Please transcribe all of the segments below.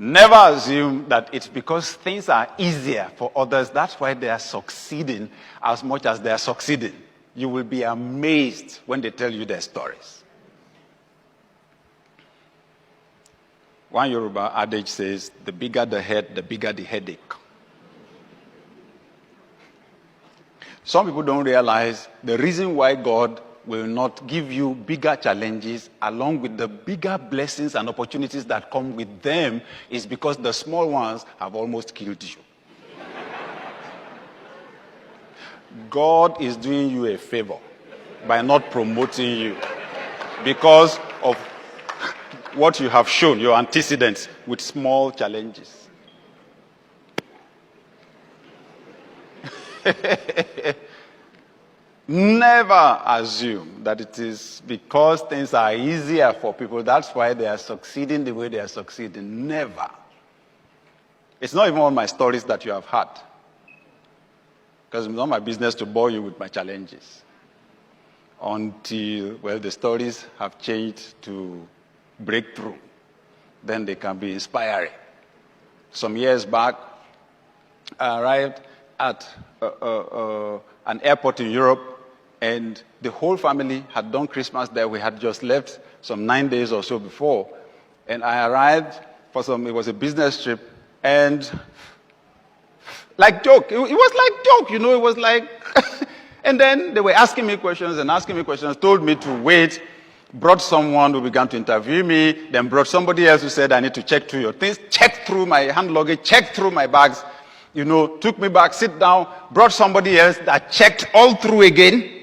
Never assume that it's because things are easier for others, that's why they are succeeding as much as they are succeeding. You will be amazed when they tell you their stories. One Yoruba adage says, the bigger the head, the bigger the headache. Some people don't realize the reason why God will not give you bigger challenges along with the bigger blessings and opportunities that come with them is because the small ones have almost killed you. God is doing you a favor by not promoting you because of what you have shown, your antecedents with small challenges. Never assume that it is because things are easier for people, that's why they are succeeding the way they are succeeding. Never. It's not even all my stories that you have had. Because it's not my business to bore you with my challenges. Until, well, the stories have changed to breakthrough. Then they can be inspiring. Some years back, I arrived at an airport in Europe, and the whole family had done Christmas there. We had just left some 9 days or so before. And I arrived for it was a business trip, and like joke, it was like joke, it was like, and then they were asking me questions, told me to wait, brought someone who began to interview me, then brought somebody else who said, I need to check through your things, checked through my hand luggage, checked through my bags, took me back, sit down, brought somebody else that checked all through again,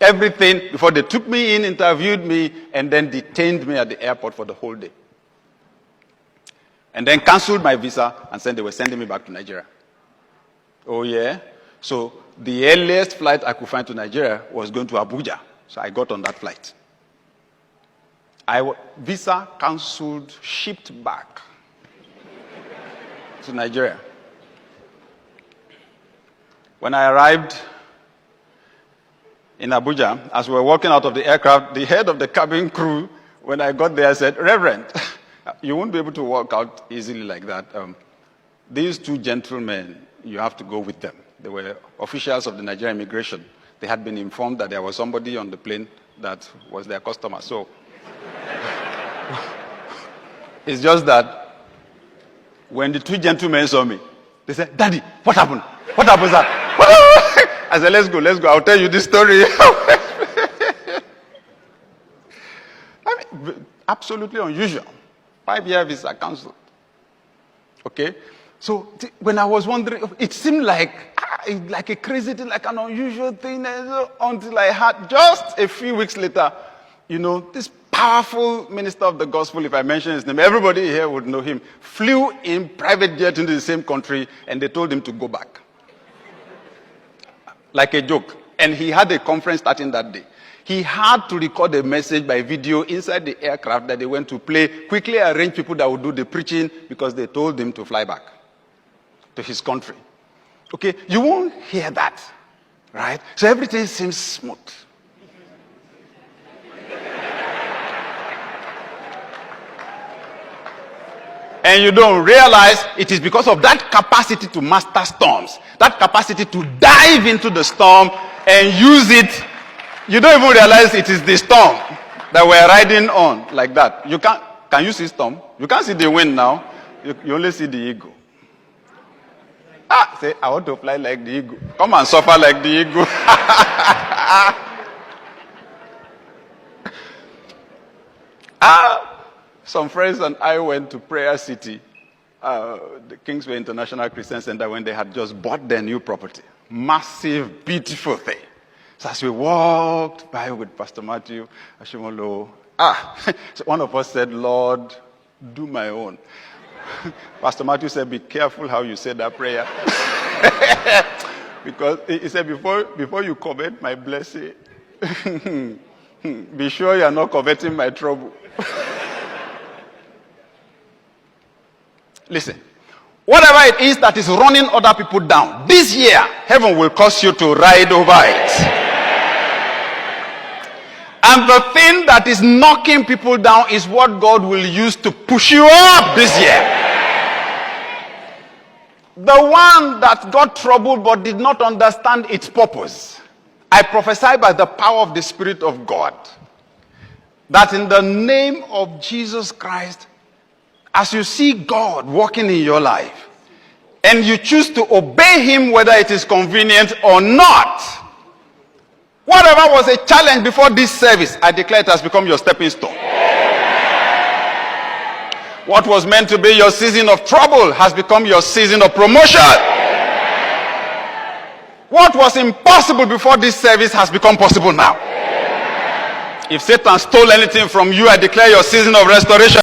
everything, before they took me in, interviewed me, and then detained me at the airport for the whole day. And then canceled my visa and said they were sending me back to Nigeria. Oh, yeah? So the earliest flight I could find to Nigeria was going to Abuja. So I got on that flight. Visa canceled, shipped back to Nigeria. When I arrived in Abuja, as we were walking out of the aircraft, the head of the cabin crew, when I got there, said, Reverend, you won't be able to walk out easily like that. These two gentlemen, you have to go with them. They were officials of the Nigerian immigration. They had been informed that there was somebody on the plane that was their customer. So it's just that when the two gentlemen saw me, they said, Daddy, what happened? What happened, sir? I said, let's go. I'll tell you this story. Absolutely unusual. 5-year visa cancelled. Okay? So when I was wondering, it seemed like a crazy thing, like an unusual thing, until I had just a few weeks later, this powerful minister of the gospel, if I mention his name, everybody here would know him, flew in private jet into the same country, and they told him to go back. Like a joke. And he had a conference starting that day. He had to record a message by video inside the aircraft that they went to play, quickly arrange people that would do the preaching because they told him to fly back to his country. Okay, you won't hear that, right? So everything seems smooth. And you don't realize it is because of that capacity to master storms, that capacity to dive into the storm and use it. You don't even realize it is the storm that we're riding on like that. Can you see storm? You can't see the wind now. You only see the eagle. Say, I want to fly like the eagle. Come and suffer like the eagle. Some friends and I went to Prayer City, the Kingsway International Christian Center, when they had just bought their new property. Massive, beautiful thing. So as we walked by with Pastor Matthew Ashimolo, so one of us said, Lord, do my own. Pastor Matthew said, be careful how you say that prayer. Because he said, before you covet my blessing, be sure you are not coveting my trouble. Listen, whatever it is that is running other people down, this year, heaven will cause you to ride over it. And the thing that is knocking people down is what God will use to push you up this year. The one that got troubled but did not understand its purpose. I prophesy by the power of the Spirit of God that in the name of Jesus Christ, as you see God working in your life and you choose to obey him whether it is convenient or not, whatever was a challenge before this service, I declare it has become your stepping stone. What was meant to be your season of trouble has become your season of promotion. What was impossible before this service has become possible now. If Satan stole anything from you, I declare your season of restoration